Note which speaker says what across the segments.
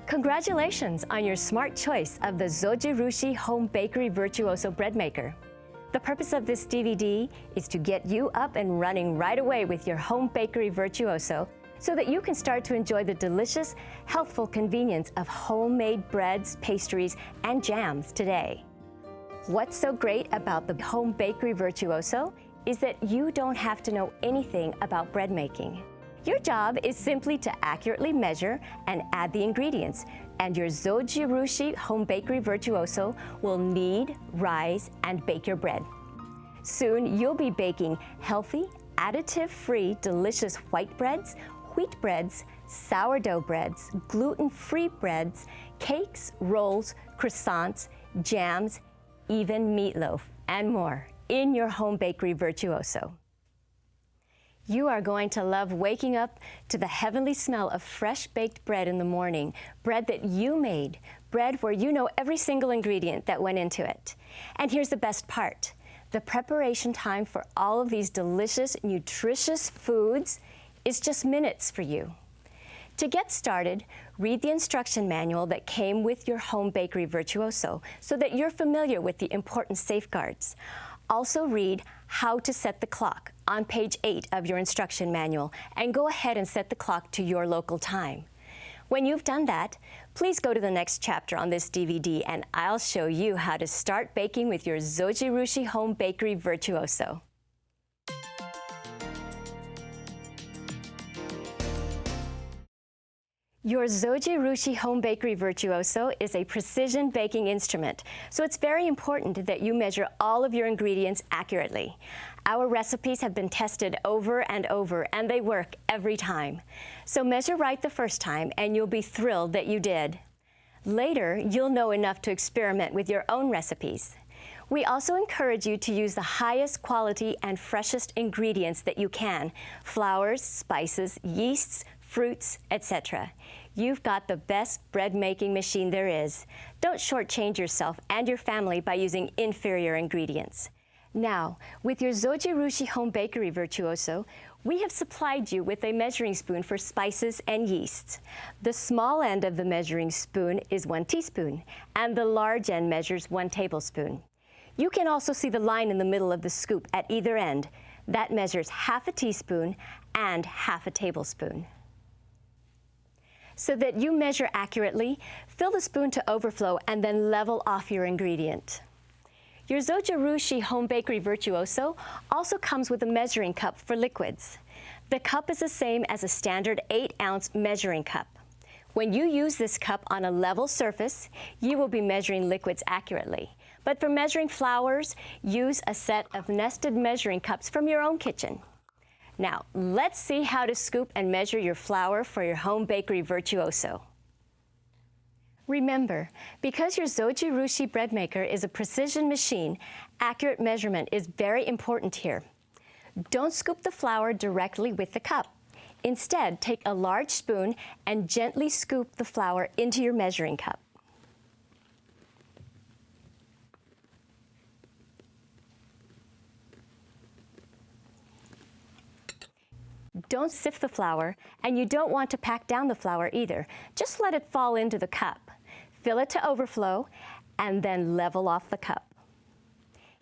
Speaker 1: Congratulations on your smart choice of the Zojirushi Home Bakery Virtuoso Breadmaker. The purpose of this DVD is to get you up and running right away with your Home Bakery Virtuoso so that you can start to enjoy the delicious, healthful convenience of homemade breads, pastries, and jams today. What's so great about the Home Bakery Virtuoso is that you don't have to know anything about bread making. Your job is simply to accurately measure and add the ingredients, and your Zojirushi Home Bakery Virtuoso will knead, rise, and bake your bread. Soon, you'll be baking healthy, additive-free, delicious white breads, wheat breads, sourdough breads, gluten-free breads, cakes, rolls, croissants, jams, even meatloaf, and more in your Home Bakery Virtuoso. You are going to love waking up to the heavenly smell of fresh baked bread in the morning, bread that you made, bread where you know every single ingredient that went into it. And here's the best part. The preparation time for all of these delicious, nutritious foods is just minutes for you. To get started, read the instruction manual that came with your Home Bakery Virtuoso so that you're familiar with the important safeguards. Also read How to Set the Clock on page 8 of your instruction manual and go ahead and set the clock to your local time. When you've done that, please go to the next chapter on this DVD and I'll show you how to start baking with your Zojirushi Home Bakery Virtuoso. Your Zojirushi Home Bakery Virtuoso is a precision baking instrument, so it's very important that you measure all of your ingredients accurately. Our recipes have been tested over and over, and they work every time. So measure right the first time, and you'll be thrilled that you did. Later, you'll know enough to experiment with your own recipes. We also encourage you to use the highest quality and freshest ingredients that you can: flours, spices, yeasts, fruits, etc. You've got the best bread making machine there is. Don't shortchange yourself and your family by using inferior ingredients. Now, with your Zojirushi Home Bakery Virtuoso, we have supplied you with a measuring spoon for spices and yeasts. The small end of the measuring spoon is 1 teaspoon, and the large end measures 1 tablespoon. You can also see the line in the middle of the scoop at either end. That measures ½ a teaspoon and ½ a tablespoon. So that you measure accurately, fill the spoon to overflow and then level off your ingredient. Your Zojirushi Home Bakery Virtuoso also comes with a measuring cup for liquids. The cup is the same as a standard 8-ounce measuring cup. When you use this cup on a level surface, you will be measuring liquids accurately. But for measuring flours, use a set of nested measuring cups from your own kitchen. Now, let's see how to scoop and measure your flour for your Home Bakery Virtuoso. Remember, because your Zojirushi Breadmaker is a precision machine, accurate measurement is very important here. Don't scoop the flour directly with the cup. Instead, take a large spoon and gently scoop the flour into your measuring cup. Don't sift the flour, and you don't want to pack down the flour either. Just let it fall into the cup. Fill it to overflow, and then level off the cup.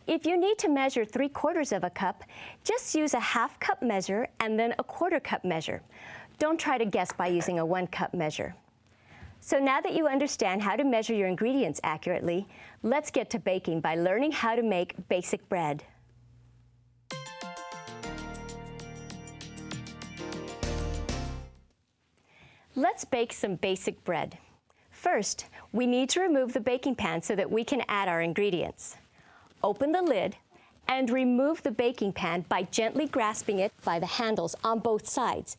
Speaker 1: If you need to measure 3/4 of a cup, just use a ½ cup measure and then a 1/4 cup measure. Don't try to guess by using a 1 cup measure. So now that you understand how to measure your ingredients accurately, let's get to baking by learning how to make basic bread. Let's bake some basic bread. First, we need to remove the baking pan so that we can add our ingredients. Open the lid and remove the baking pan by gently grasping it by the handles on both sides.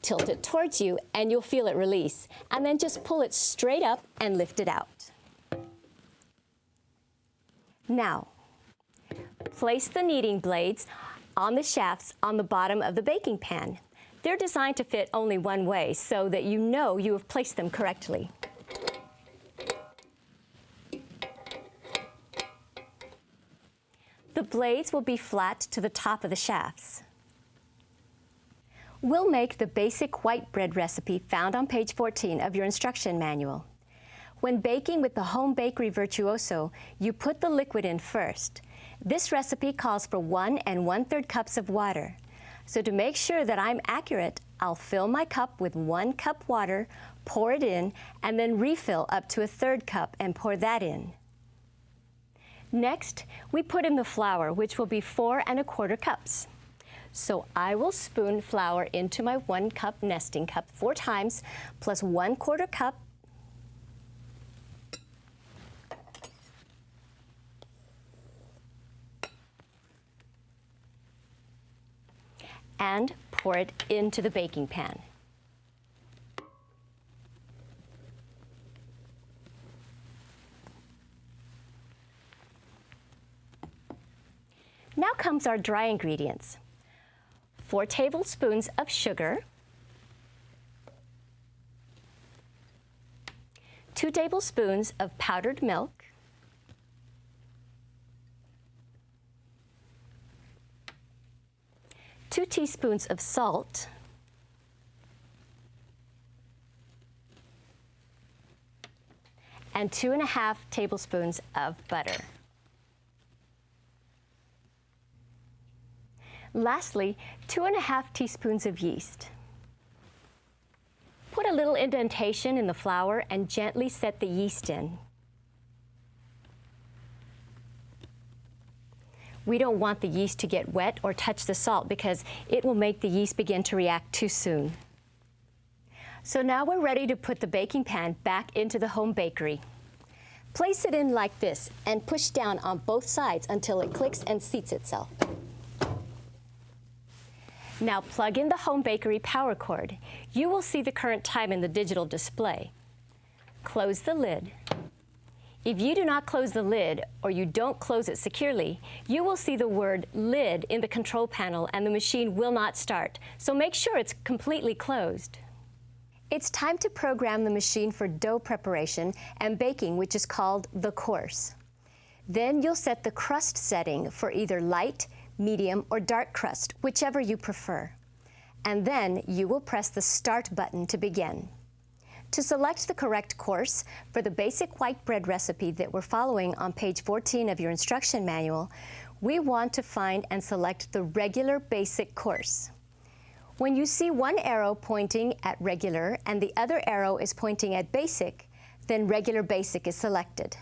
Speaker 1: Tilt it towards you and you'll feel it release, and then just pull it straight up and lift it out. Now, place the kneading blades on the shafts on the bottom of the baking pan. They're designed to fit only one way so that you know you have placed them correctly. The blades will be flat to the top of the shafts. We'll make the basic white bread recipe found on page 14 of your instruction manual. When baking with the Home Bakery Virtuoso, you put the liquid in first. This recipe calls for 1 1/3 cups of water. So to make sure that I'm accurate, I'll fill my cup with 1 cup water, pour it in, and then refill up to 1/3 cup and pour that in. Next, we put in the flour, which will be 4 1/4 cups. So I will spoon flour into my 1 cup nesting cup 4 times, plus 1/4 cup, and pour it into the baking pan. Now comes our dry ingredients. 4 tablespoons of sugar, 2 tablespoons of powdered milk, 2 teaspoons of salt, and 2 1/2 tablespoons of butter. Lastly, 2 1/2 teaspoons of yeast. Put a little indentation in the flour and gently set the yeast in. We don't want the yeast to get wet or touch the salt because it will make the yeast begin to react too soon. So now we're ready to put the baking pan back into the home bakery. Place it in like this and push down on both sides until it clicks and seats itself. Now plug in the home bakery power cord. You will see the current time in the digital display. Close the lid. If you do not close the lid or you don't close it securely, you will see the word lid in the control panel and the machine will not start. So make sure it's completely closed. It's time to program the machine for dough preparation and baking, which is called the course. Then you'll set the crust setting for either light, medium, or dark crust, whichever you prefer. And then you will press the Start button to begin. To select the correct course for the basic white bread recipe that we're following on page 14 of your instruction manual, we want to find and select the regular basic course. When you see one arrow pointing at regular and the other arrow is pointing at basic, then regular basic is selected.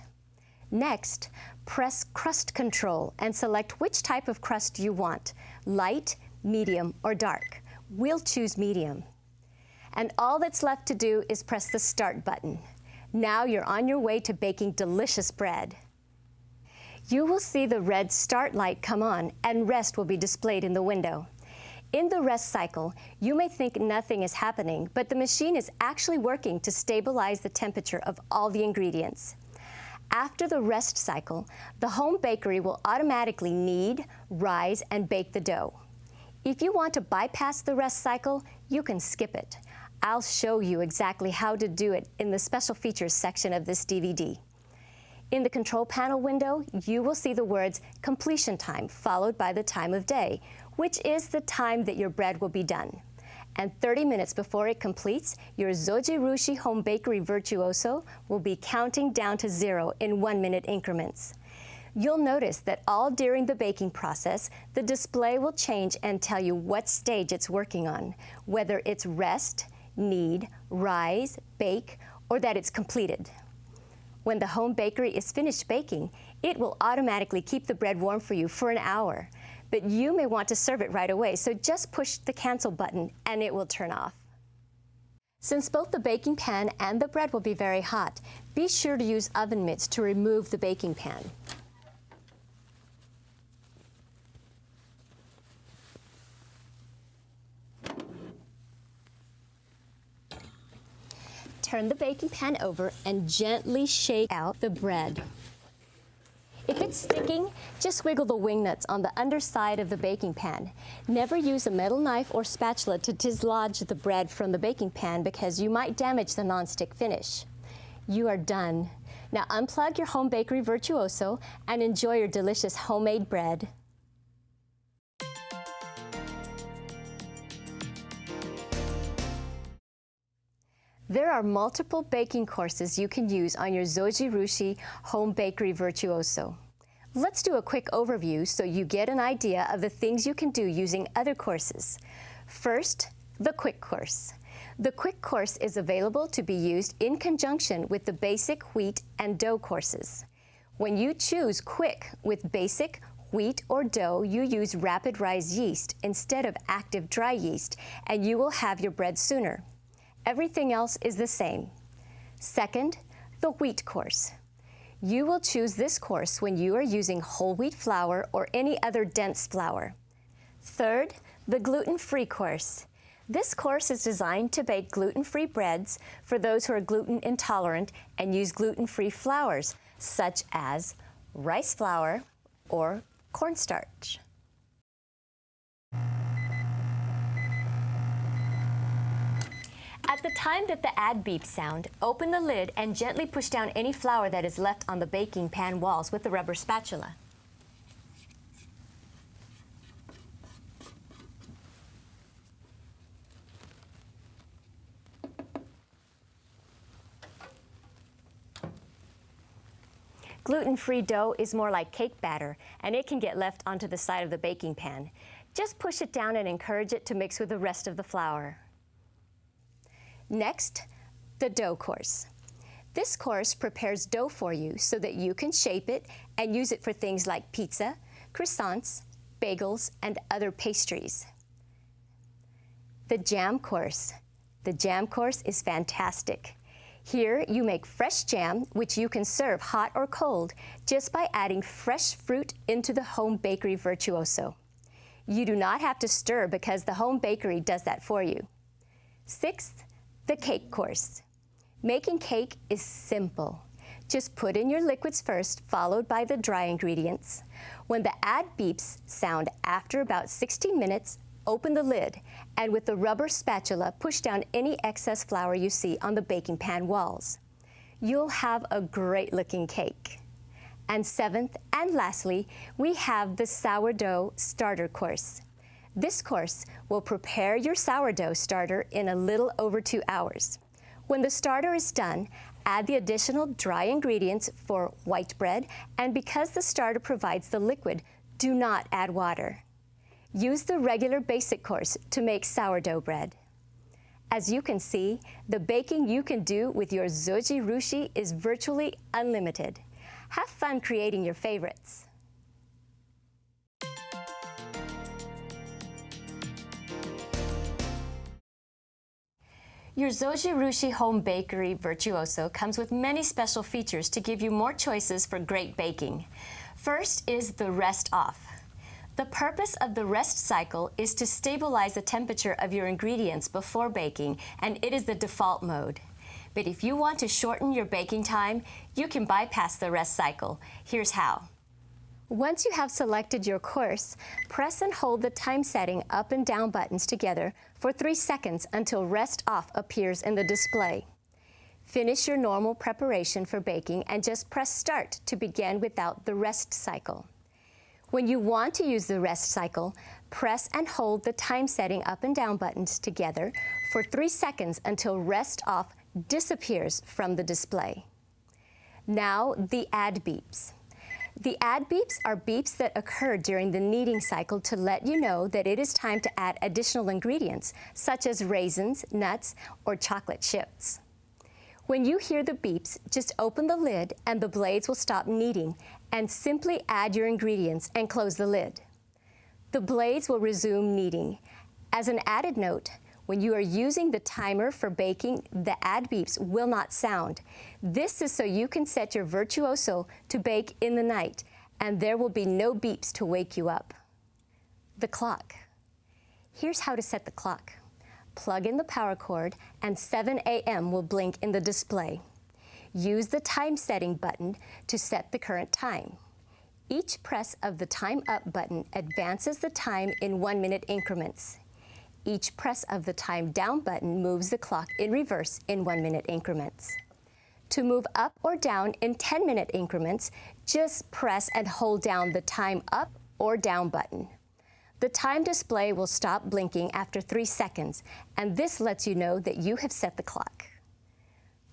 Speaker 1: Next, press Crust Control and select which type of crust you want, light, medium, or dark. We'll choose medium. And all that's left to do is press the Start button. Now you're on your way to baking delicious bread. You will see the red Start light come on and rest will be displayed in the window. In the rest cycle, you may think nothing is happening, but the machine is actually working to stabilize the temperature of all the ingredients. After the rest cycle, the home bakery will automatically knead, rise, and bake the dough. If you want to bypass the rest cycle, you can skip it. I'll show you exactly how to do it in the special features section of this DVD. In the control panel window, you will see the words completion time followed by the time of day, which is the time that your bread will be done. And 30 minutes before it completes, your Zojirushi Home Bakery Virtuoso will be counting down to 0 in 1-minute increments. You'll notice that all during the baking process, the display will change and tell you what stage it's working on, whether it's rest, knead, rise, bake, or that it's completed. When the home bakery is finished baking, it will automatically keep the bread warm for you for an hour. But you may want to serve it right away, so just push the cancel button and it will turn off. Since both the baking pan and the bread will be very hot, be sure to use oven mitts to remove the baking pan. Turn the baking pan over and gently shake out the bread. If it's sticking, just wiggle the wing nuts on the underside of the baking pan. Never use a metal knife or spatula to dislodge the bread from the baking pan because you might damage the nonstick finish. You are done. Now unplug your Home Bakery Virtuoso and enjoy your delicious homemade bread. There are multiple baking courses you can use on your Zojirushi Home Bakery Virtuoso. Let's do a quick overview so you get an idea of the things you can do using other courses. First, the quick course. The quick course is available to be used in conjunction with the basic wheat and dough courses. When you choose quick with basic, wheat, or dough, you use rapid rise yeast instead of active dry yeast, and you will have your bread sooner. Everything else is the same. Second, the wheat course. You will choose this course when you are using whole wheat flour or any other dense flour. Third, the gluten-free course. This course is designed to bake gluten-free breads for those who are gluten intolerant and use gluten-free flours, such as rice flour or cornstarch. At the time that the ad beep sound, open the lid and gently push down any flour that is left on the baking pan walls with the rubber spatula. Gluten-free dough is more like cake batter, and it can get left onto the side of the baking pan. Just push it down and encourage it to mix with the rest of the flour. Next, the dough course. This course prepares dough for you so that you can shape it and use it for things like pizza, croissants, bagels, and other pastries. The jam course. The jam course is fantastic. Here you make fresh jam, which you can serve hot or cold just by adding fresh fruit into the Home Bakery Virtuoso. You do not have to stir because the Home Bakery does that for you. Sixth, the cake course. Making cake is simple. Just put in your liquids first, followed by the dry ingredients. When the ad beeps sound after about 16 minutes, open the lid, and with the rubber spatula, push down any excess flour you see on the baking pan walls. You'll have a great-looking cake. And seventh and lastly, we have the sourdough starter course. This course will prepare your sourdough starter in a little over 2 hours. When the starter is done, add the additional dry ingredients for white bread, and because the starter provides the liquid, do not add water. Use the regular basic course to make sourdough bread. As you can see, the baking you can do with your Zojirushi is virtually unlimited. Have fun creating your favorites. Your Zojirushi Home Bakery Virtuoso comes with many special features to give you more choices for great baking. First is the rest off. The purpose of the rest cycle is to stabilize the temperature of your ingredients before baking, and it is the default mode. But if you want to shorten your baking time, you can bypass the rest cycle. Here's how. Once you have selected your course, press and hold the time setting up and down buttons together for 3 seconds until rest off appears in the display. Finish your normal preparation for baking and just press start to begin without the rest cycle. When you want to use the rest cycle, press and hold the time setting up and down buttons together for 3 seconds until rest off disappears from the display. Now the ad beeps. The ad beeps are beeps that occur during the kneading cycle to let you know that it is time to add additional ingredients, such as raisins, nuts, or chocolate chips. When you hear the beeps, just open the lid and the blades will stop kneading, and simply add your ingredients and close the lid. The blades will resume kneading. As an added note, when you are using the timer for baking, the ad beeps will not sound. This is so you can set your Virtuoso to bake in the night, and there will be no beeps to wake you up. The clock. Here's how to set the clock. Plug in the power cord, and 7 a.m. will blink in the display. Use the time setting button to set the current time. Each press of the time up button advances the time in 1-minute increments. Each press of the time down button moves the clock in reverse in 1-minute increments. To move up or down in 10-minute increments, just press and hold down the time up or down button. The time display will stop blinking after 3 seconds, and this lets you know that you have set the clock.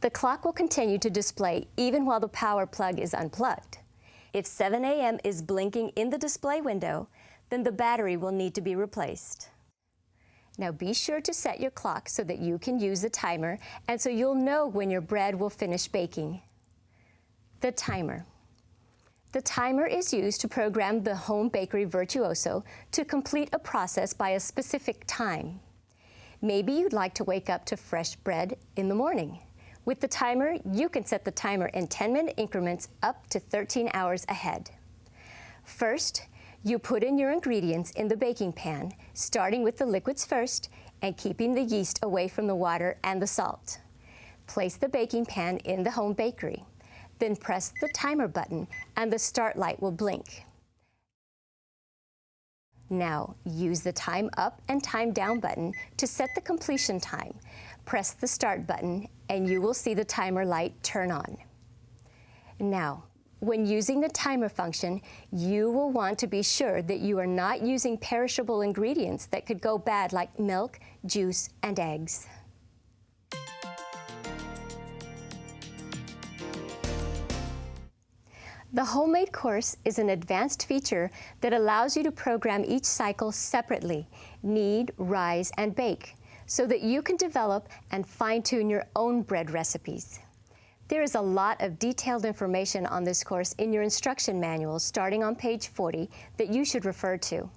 Speaker 1: The clock will continue to display even while the power plug is unplugged. If 7 a.m. is blinking in the display window, then the battery will need to be replaced. Now be sure to set your clock so that you can use the timer and so you'll know when your bread will finish baking. The timer. The timer is used to program the home bakery Virtuoso to complete a process by a specific time. Maybe you'd like to wake up to fresh bread in the morning. With the timer, you can set the timer in 10-minute increments up to 13 hours ahead. First, you put in your ingredients in the baking pan, starting with the liquids first and keeping the yeast away from the water and the salt. Place the baking pan in the home bakery. Then press the timer button and the start light will blink. Now, use the time up and time down button to set the completion time. Press the start button and you will see the timer light turn on. Now, when using the timer function, you will want to be sure that you are not using perishable ingredients that could go bad like milk, juice, and eggs. The homemade course is an advanced feature that allows you to program each cycle separately, knead, rise, and bake, so that you can develop and fine-tune your own bread recipes. There is a lot of detailed information on this course in your instruction manual starting on page 40 that you should refer to.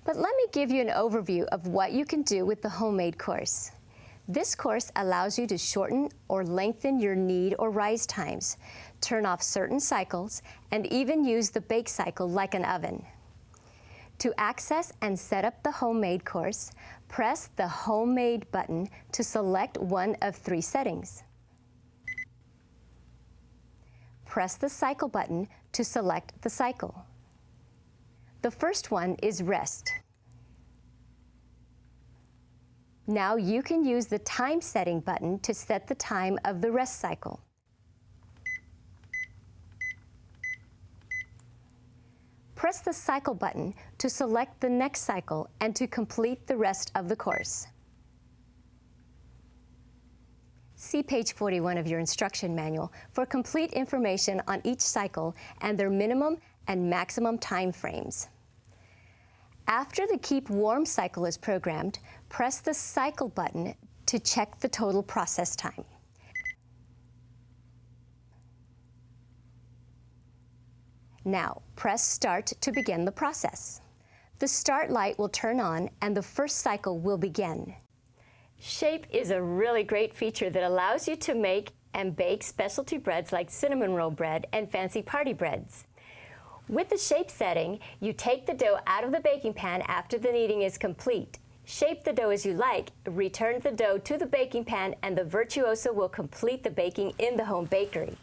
Speaker 1: But let me give you an overview of what you can do with the homemade course. This course allows you to shorten or lengthen your knead or rise times, turn off certain cycles, and even use the bake cycle like an oven. To access and set up the homemade course, press the Homemade button to select one of 3 settings. Press the Cycle button to select the cycle. The first one is Rest. Now you can use the Time Setting button to set the time of the rest cycle. Press the Cycle button to select the next cycle and to complete the rest of the course. See page 41 of your instruction manual for complete information on each cycle and their minimum and maximum time frames. After the Keep Warm cycle is programmed, press the Cycle button to check the total process time. Now, press Start to begin the process. The start light will turn on and the first cycle will begin. Shape is a really great feature that allows you to make and bake specialty breads like cinnamon roll bread and fancy party breads. With the shape setting, you take the dough out of the baking pan after the kneading is complete. Shape the dough as you like, return the dough to the baking pan, and the Virtuoso will complete the baking in the home bakery.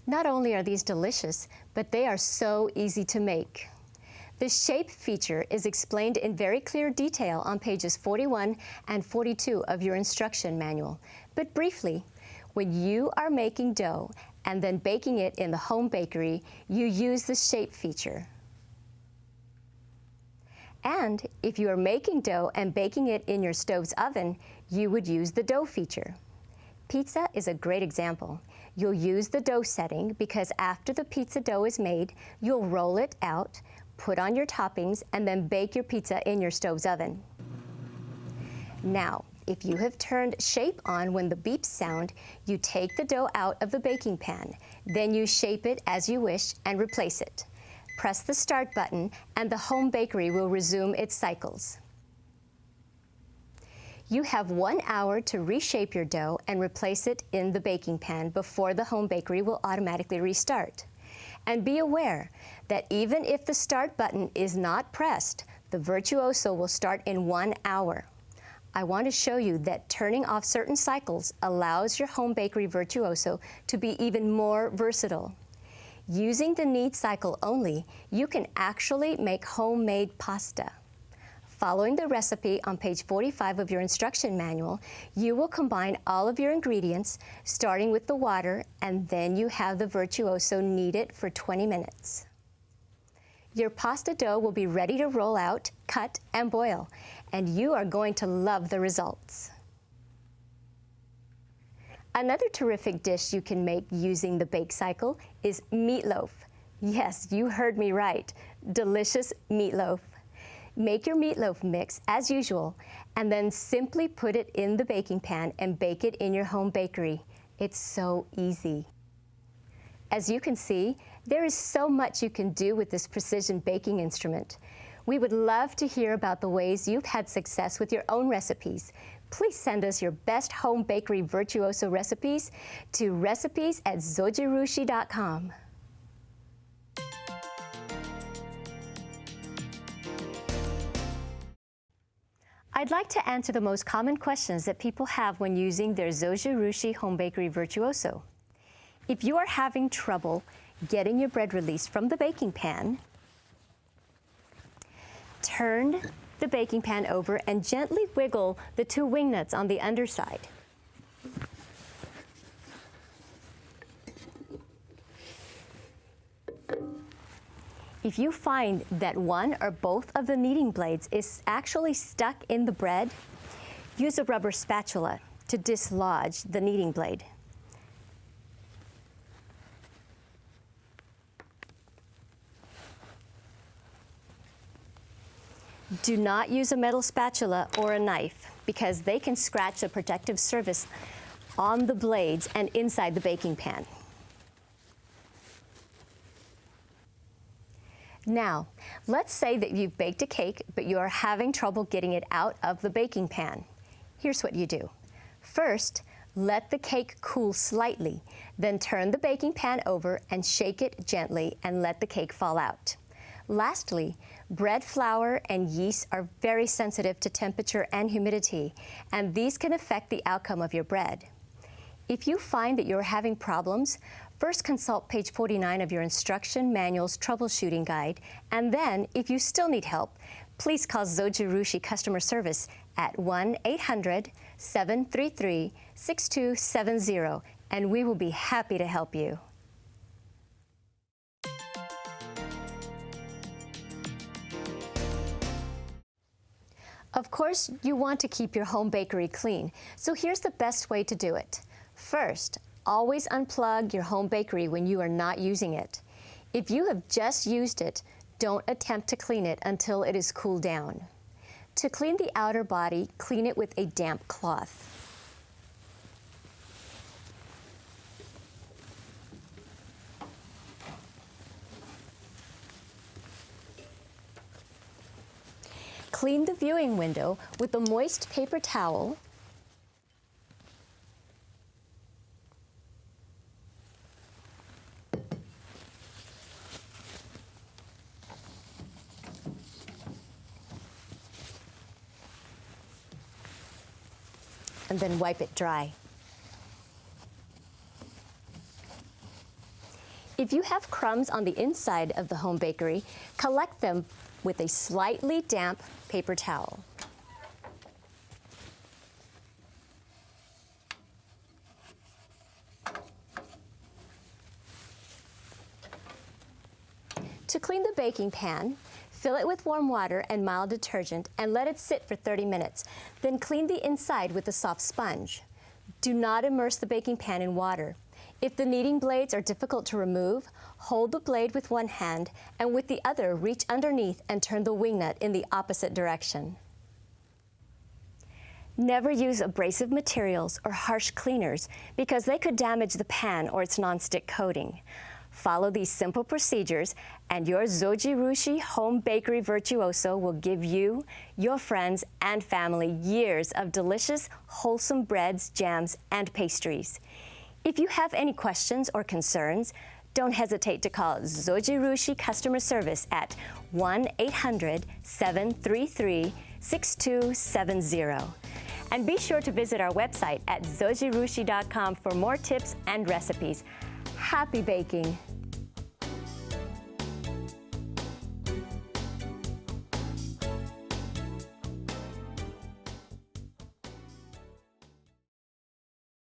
Speaker 1: Not only are these delicious, but they are so easy to make. The shape feature is explained in very clear detail on pages 41 and 42 of your instruction manual. But briefly, when you are making dough and then baking it in the home bakery, you use the shape feature. And if you are making dough and baking it in your stove's oven, you would use the dough feature. Pizza is a great example. You'll use the dough setting because after the pizza dough is made, you'll roll it out, put on your toppings, and then bake your pizza in your stove's oven. Now, if you have turned shape on when the beeps sound, you take the dough out of the baking pan. Then you shape it as you wish and replace it. Press the Start button and the home bakery will resume its cycles. You have 1 hour to reshape your dough and replace it in the baking pan before the home bakery will automatically restart. And be aware that even if the Start button is not pressed, the Virtuoso will start in 1 hour. I want to show you that turning off certain cycles allows your home bakery Virtuoso to be even more versatile. Using the knead cycle only, you can actually make homemade pasta. Following the recipe on page 45 of your instruction manual, you will combine all of your ingredients, starting with the water, and then you have the Virtuoso knead it for 20 minutes. Your pasta dough will be ready to roll out, cut, and boil, and you are going to love the results. Another terrific dish you can make using the bake cycle is meatloaf. Yes, you heard me right, delicious meatloaf. Make your meatloaf mix as usual, and then simply put it in the baking pan and bake it in your home bakery. It's so easy. As you can see, there is so much you can do with this precision baking instrument. We would love to hear about the ways you've had success with your own recipes. Please send us your best home bakery virtuoso recipes to recipes@zojirushi.com. I'd like to answer the most common questions that people have when using their Zojirushi Home Bakery Virtuoso. If you are having trouble getting your bread released from the baking pan, turn the baking pan over and gently wiggle the two wing nuts on the underside. If you find that one or both of the kneading blades is actually stuck in the bread, use a rubber spatula to dislodge the kneading blade. Do not use a metal spatula or a knife because they can scratch the protective surface on the blades and inside the baking pan. Now, let's say that you've baked a cake, but you are having trouble getting it out of the baking pan. Here's what you do. First, let the cake cool slightly, then turn the baking pan over and shake it gently and let the cake fall out. Lastly, bread flour and yeast are very sensitive to temperature and humidity, and these can affect the outcome of your bread. If you find that you're having problems, first consult page 49 of your instruction manual's troubleshooting guide, and then, if you still need help, please call Zojirushi customer service at 1-800-733-6270, and we will be happy to help you. Of course, you want to keep your home bakery clean, so here's the best way to do it. First, always unplug your home bakery when you are not using it. If you have just used it, don't attempt to clean it until it is cooled down. To clean the outer body, clean it with a damp cloth. Clean the viewing window with a moist paper towel. And then wipe it dry. If you have crumbs on the inside of the home bakery, collect them with a slightly damp paper towel. To clean the baking pan, fill it with warm water and mild detergent and let it sit for 30 minutes. Then clean the inside with a soft sponge. Do not immerse the baking pan in water. If the kneading blades are difficult to remove, hold the blade with one hand and with the other reach underneath and turn the wing nut in the opposite direction. Never use abrasive materials or harsh cleaners because they could damage the pan or its nonstick coating. Follow these simple procedures and your Zojirushi Home Bakery Virtuoso will give you, your friends, and family years of delicious, wholesome breads, jams, and pastries. If you have any questions or concerns, don't hesitate to call Zojirushi customer service at 1-800-733-6270. And be sure to visit our website at zojirushi.com for more tips and recipes. Happy baking!